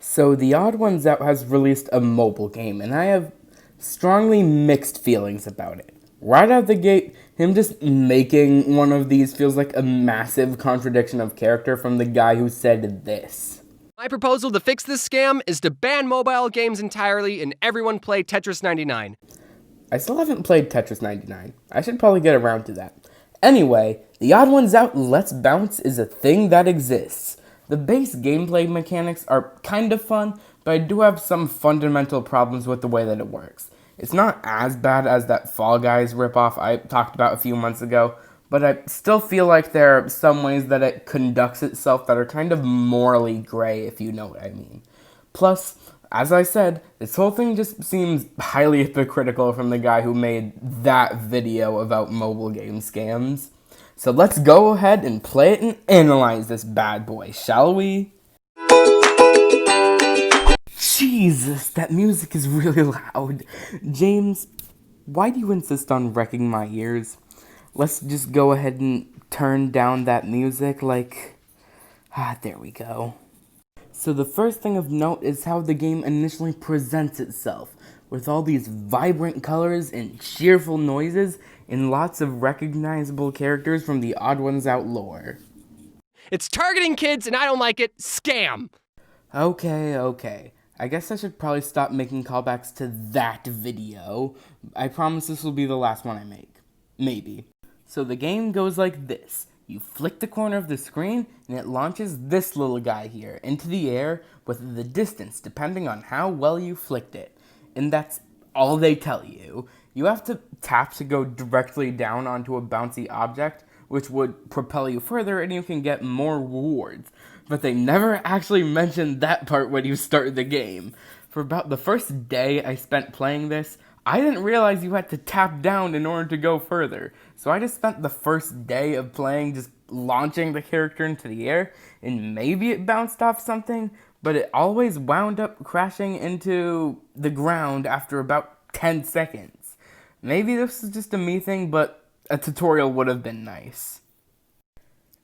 So The Odd Ones Out has released a mobile game, and I have strongly mixed feelings about it. Right out the gate, him just making one of these feels like a massive contradiction of character from the guy who said this. My proposal to fix this scam is to ban mobile games entirely and everyone play Tetris 99. I still haven't played Tetris 99. I should probably get around to that. Anyway, The Odd Ones Out Let's Bounce is a thing that exists. The base gameplay mechanics are kind of fun, but I do have some fundamental problems with the way that it works. It's not as bad as that Fall Guys ripoff I talked about a few months ago, but I still feel like there are some ways that it conducts itself that are kind of morally gray, if you know what I mean. Plus, as I said, this whole thing just seems highly hypocritical from the guy who made that video about mobile game scams. So let's go ahead and play it and analyze this bad boy, shall we? Jesus, that music is really loud. James, why do you insist on wrecking my ears? Let's just go ahead and turn down that music there we go. So the first thing of note is how the game initially presents itself, with all these vibrant colors and cheerful noises and lots of recognizable characters from the Odd Ones Out lore. It's targeting kids and I don't like it. Scam! Okay. I guess I should probably stop making callbacks to that video. I promise this will be the last one I make. Maybe. So the game goes like this. You flick the corner of the screen, and it launches this little guy here into the air with the distance depending on how well you flicked it. And that's all they tell you. You have to tap to go directly down onto a bouncy object, which would propel you further and you can get more rewards. But they never actually mentioned that part when you start the game. For about the first day I spent playing this, I didn't realize you had to tap down in order to go further. So I just spent the first day of playing just launching the character into the air, and maybe it bounced off something, but it always wound up crashing into the ground after about 10 seconds. Maybe this is just a me thing, but a tutorial would have been nice.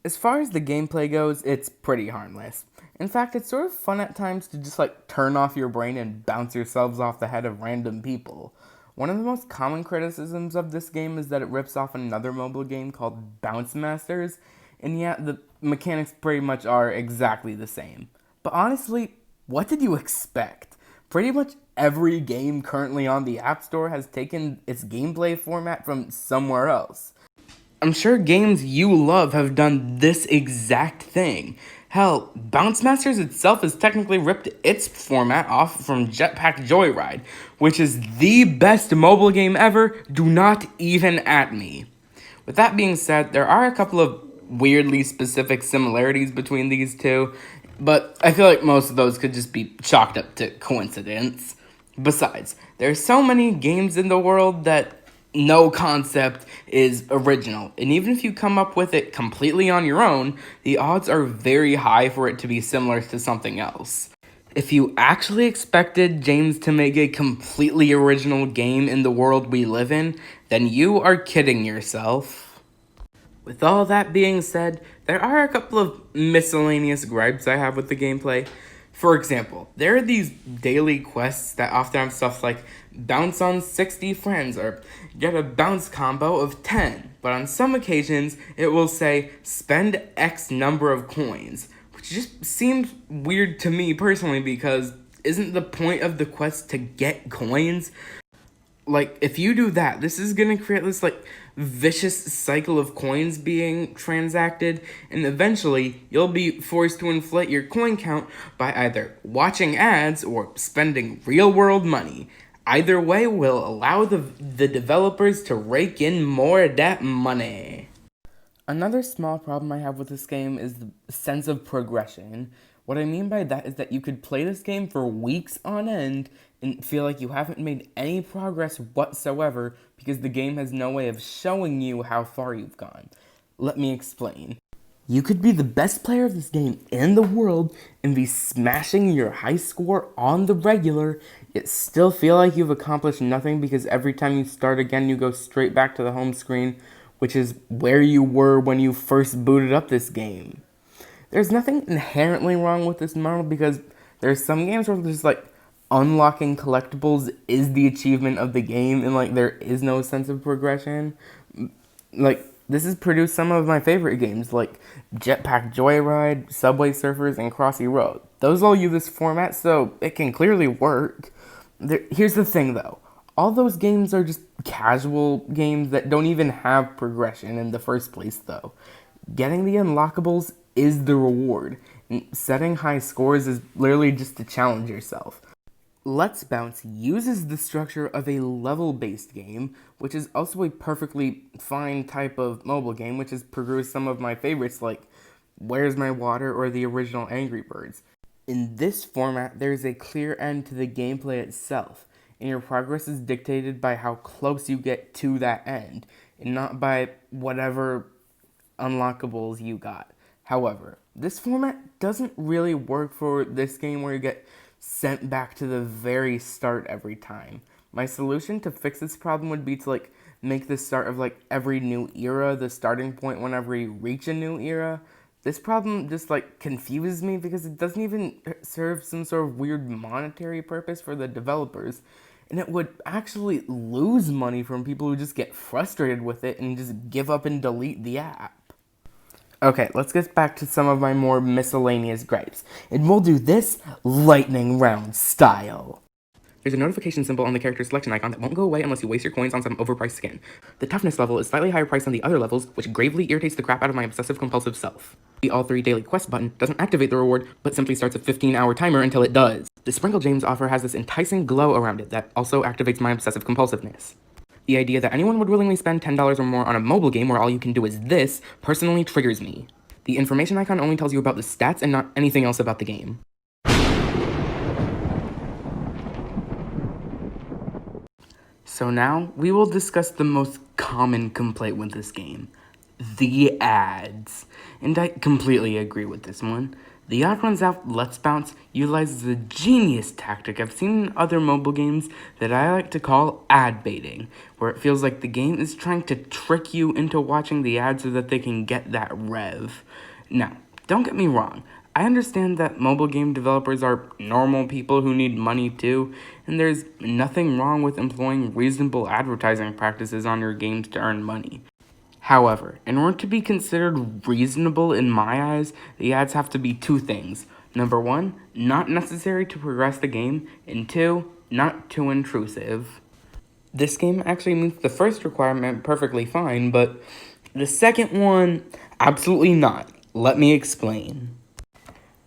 As far as the gameplay goes, it's pretty harmless. In fact, it's sort of fun at times to just turn off your brain and bounce yourselves off the head of random people. One of the most common criticisms of this game is that it rips off another mobile game called Bounce Masters, and yet the mechanics pretty much are exactly the same. But honestly, what did you expect? Pretty much every game currently on the App Store has taken its gameplay format from somewhere else. I'm sure games you love have done this exact thing. Hell, Bounce Masters itself has technically ripped its format off from Jetpack Joyride, which is the best mobile game ever. Do not even at me. With that being said, there are a couple of weirdly specific similarities between these two, but I feel like most of those could just be chalked up to coincidence. Besides, there's so many games in the world that no concept is original, and even if you come up with it completely on your own, the odds are very high for it to be similar to something else. If you actually expected James to make a completely original game in the world we live in, then you are kidding yourself. With all that being said, there are a couple of miscellaneous gripes I have with the gameplay. For example, there are these daily quests that often have stuff like bounce on 60 friends or get a bounce combo of 10, but on some occasions it will say spend X number of coins, which just seems weird to me personally because isn't the point of the quest to get coins? If you do that, this is gonna create this vicious cycle of coins being transacted, and eventually you'll be forced to inflate your coin count by either watching ads or spending real world money. Either way will allow the developers to rake in more of that money. Another small problem I have with this game is the sense of progression. What I mean by that is that you could play this game for weeks on end and feel like you haven't made any progress whatsoever because the game has no way of showing you how far you've gone. Let me explain. You could be the best player of this game in the world and be smashing your high score on the regular, yet still feel like you've accomplished nothing because every time you start again you go straight back to the home screen, which is where you were when you first booted up this game. There's nothing inherently wrong with this model because There's some games where there's like unlocking collectibles is the achievement of the game, and like there is no sense of progression. Like this has produced some of my favorite games, like Jetpack Joyride, Subway Surfers, and Crossy Road. Those all use this format, so it can clearly work. Here's the thing, though. All those games are just casual games that don't even have progression in the first place, though. Getting the unlockables is the reward. And setting high scores is literally just to challenge yourself. Let's Bounce uses the structure of a level-based game, which is also a perfectly fine type of mobile game, which has produced some of my favorites like Where's My Water or the original Angry Birds. In this format, there's a clear end to the gameplay itself, and your progress is dictated by how close you get to that end, and not by whatever unlockables you got. However, this format doesn't really work for this game where you get sent back to the very start every time. My solution to fix this problem would be to like make the start of like every new era the starting point whenever you reach a new era. This problem just like confuses me because it doesn't even serve some sort of weird monetary purpose for the developers, and it would actually lose money from people who just get frustrated with it and just give up and delete the app. Okay, let's get back to some of my more miscellaneous gripes, and we'll do this lightning round style. There's a notification symbol on the character selection icon that won't go away unless you waste your coins on some overpriced skin. The toughness level is slightly higher priced than the other levels, which gravely irritates the crap out of my obsessive-compulsive self. The All 3 Daily Quest button doesn't activate the reward, but simply starts a 15-hour timer until it does. The Sprinkle James offer has this enticing glow around it that also activates my obsessive-compulsiveness. The idea that anyone would willingly spend $10 or more on a mobile game where all you can do is this personally triggers me. The information icon only tells you about the stats and not anything else about the game. So now, we will discuss the most common complaint with this game. The ads. And I completely agree with this one. TheOdd1sOut Let's Bounce utilizes a genius tactic I've seen in other mobile games that I like to call ad baiting, where it feels like the game is trying to trick you into watching the ad so that they can get that rev. Now, don't get me wrong, I understand that mobile game developers are normal people who need money too, and there's nothing wrong with employing reasonable advertising practices on your games to earn money. However, in order to be considered reasonable in my eyes, the ads have to be two things. Number one, not necessary to progress the game, and two, not too intrusive. This game actually meets the first requirement perfectly fine, but the second one, absolutely not. Let me explain.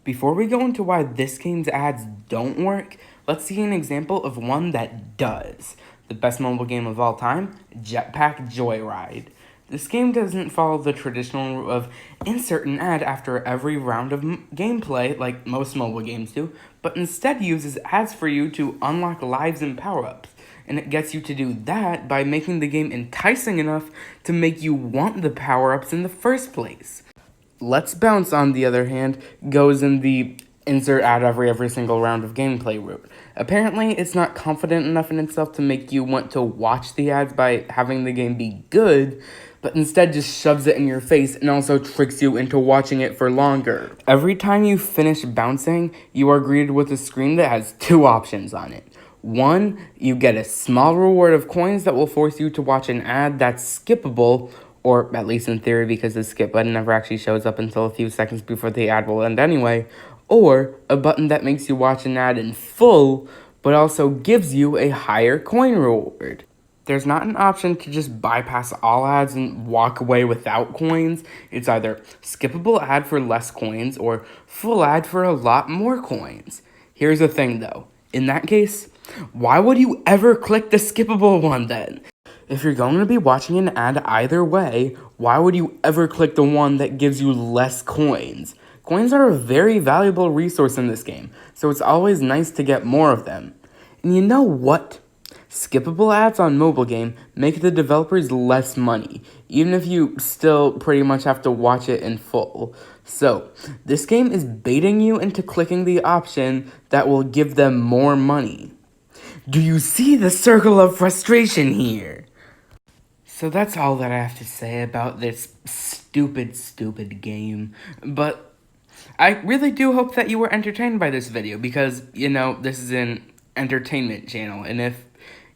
Before we go into why this game's ads don't work, let's see an example of one that does. The best mobile game of all time, Jetpack Joyride. This game doesn't follow the traditional rule of insert an ad after every round of gameplay like most mobile games do, but instead uses ads for you to unlock lives and power-ups. And it gets you to do that by making the game enticing enough to make you want the power-ups in the first place. Let's Bounce, on the other hand, goes in the insert ad every single round of gameplay route. Apparently, it's not confident enough in itself to make you want to watch the ads by having the game be good, but instead just shoves it in your face and also tricks you into watching it for longer. Every time you finish bouncing, you are greeted with a screen that has two options on it. One, you get a small reward of coins that will force you to watch an ad that's skippable, or at least in theory, because the skip button never actually shows up until a few seconds before the ad will end anyway, or a button that makes you watch an ad in full, but also gives you a higher coin reward. There's not an option to just bypass all ads and walk away without coins. It's either skippable ad for less coins or full ad for a lot more coins. Here's the thing though, in that case, why would you ever click the skippable one then? If you're going to be watching an ad either way, why would you ever click the one that gives you less coins? Coins are a very valuable resource in this game, so it's always nice to get more of them. And you know what? Skippable ads on mobile game make the developers less money, even if you still pretty much have to watch it in full. So, this game is baiting you into clicking the option that will give them more money. Do you see the circle of frustration here? So that's all that I have to say about this stupid game. But I really do hope that you were entertained by this video because, this is an entertainment channel, and if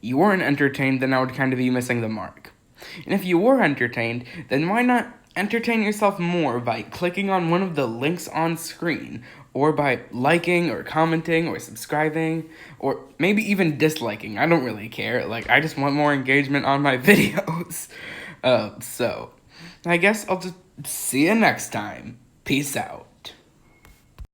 you weren't entertained, then I would kind of be missing the mark. And if you were entertained, then why not entertain yourself more by clicking on one of the links on screen, or by liking or commenting or subscribing, or maybe even disliking. I don't really care. I just want more engagement on my videos. So, I guess I'll just see you next time. Peace out.